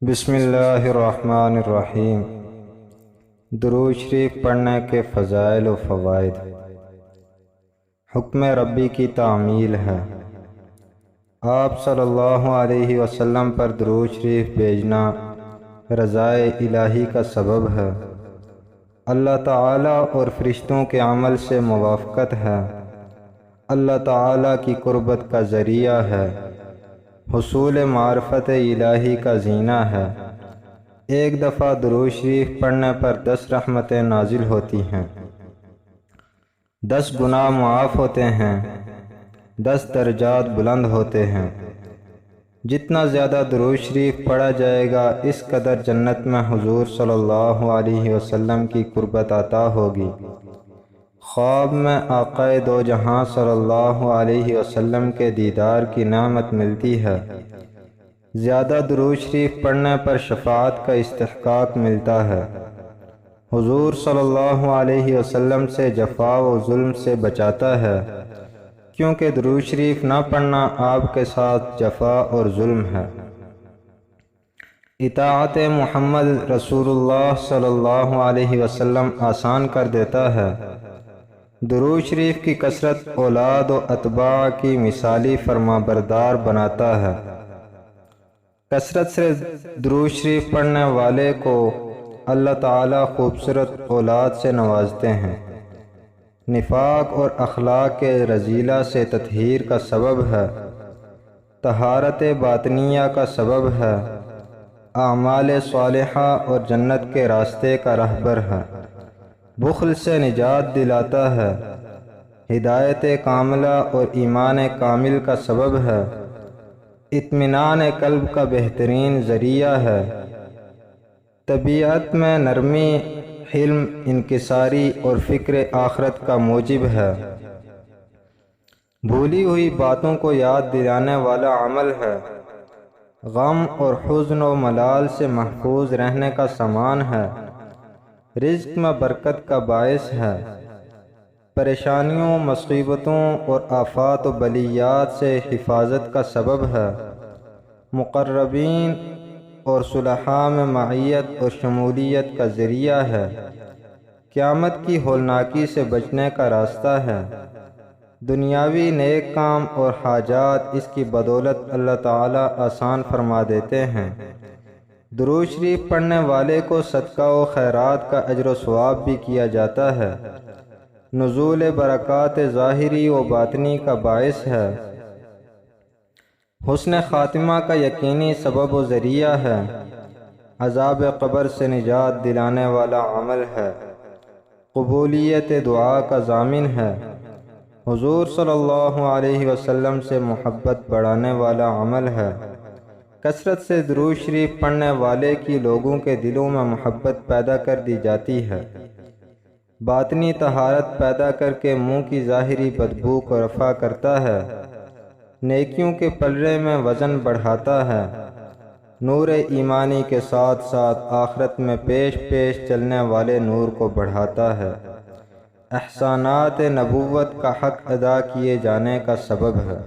بسم اللہ الرحمن الرحیم۔ درود شریف پڑھنے کے فضائل و فوائد۔ حکم ربی کی تعمیل ہے۔ آپ صلی اللہ علیہ وسلم پر درود شریف بھیجنا رضائے الہی کا سبب ہے، اللہ تعالیٰ اور فرشتوں کے عمل سے موافقت ہے، اللہ تعالیٰ کی قربت کا ذریعہ ہے، حصول معرفت الہی کا زینہ ہے۔ ایک دفعہ درود شریف پڑھنے پر 10 رحمتیں نازل ہوتی ہیں، 10 گناہ معاف ہوتے ہیں، 10 درجات بلند ہوتے ہیں۔ جتنا زیادہ درود شریف پڑھا جائے گا اس قدر جنت میں حضور صلی اللہ علیہ وسلم کی قربت عطا ہوگی۔ خواب میں آقا دو جہاں صلی اللہ علیہ وسلم کے دیدار کی نعمت ملتی ہے۔ زیادہ درود شریف پڑھنے پر شفاعت کا استحقاق ملتا ہے۔ حضور صلی اللہ علیہ وسلم سے جفا و ظلم سے بچاتا ہے، کیونکہ درود شریف نہ پڑھنا آپ کے ساتھ جفا اور ظلم ہے۔ اطاعت محمد رسول اللہ صلی اللہ علیہ وسلم آسان کر دیتا ہے۔ درود شریف کی کثرت اولاد و اتباع کی مثالی فرما بردار بناتا ہے۔ کثرت سے درود شریف پڑھنے والے کو اللہ تعالیٰ خوبصورت اولاد سے نوازتے ہیں، نفاق اور اخلاق کے رذیلہ سے تطہیر کا سبب ہے، طہارت باطنیہ کا سبب ہے، اعمال صالحہ اور جنت کے راستے کا رہبر ہے، بخل سے نجات دلاتا ہے، ہدایت کاملہ اور ایمان کامل کا سبب ہے، اطمینان قلب کا بہترین ذریعہ ہے، طبیعت میں نرمی، حلم، انکساری اور فکر آخرت کا موجب ہے، بھولی ہوئی باتوں کو یاد دلانے والا عمل ہے، غم اور حزن و ملال سے محفوظ رہنے کا سامان ہے، رزق میں برکت کا باعث ہے، پریشانیوں، مصیبتوں اور آفات و بلیات سے حفاظت کا سبب ہے، مقربین اور صلحاء میں معیت اور شمولیت کا ذریعہ ہے، قیامت کی ہولناکی سے بچنے کا راستہ ہے، دنیاوی نیک کام اور حاجات اس کی بدولت اللہ تعالیٰ آسان فرما دیتے ہیں۔ درود شریف پڑھنے والے کو صدقہ و خیرات کا اجر و ثواب بھی کیا جاتا ہے، نزول برکات ظاہری و باطنی کا باعث ہے، حسن خاتمہ کا یقینی سبب و ذریعہ ہے، عذاب قبر سے نجات دلانے والا عمل ہے، قبولیت دعا کا ضامن ہے، حضور صلی اللہ علیہ وسلم سے محبت بڑھانے والا عمل ہے۔ کثرت سے درود شریف پڑھنے والے کی لوگوں کے دلوں میں محبت پیدا کر دی جاتی ہے، باطنی طہارت پیدا کر کے منہ کی ظاہری بدبو کو رفع کرتا ہے، نیکیوں کے پلڑے میں وزن بڑھاتا ہے، نور ایمانی کے ساتھ ساتھ آخرت میں پیش پیش چلنے والے نور کو بڑھاتا ہے، احسانات نبوت کا حق ادا کیے جانے کا سبب ہے۔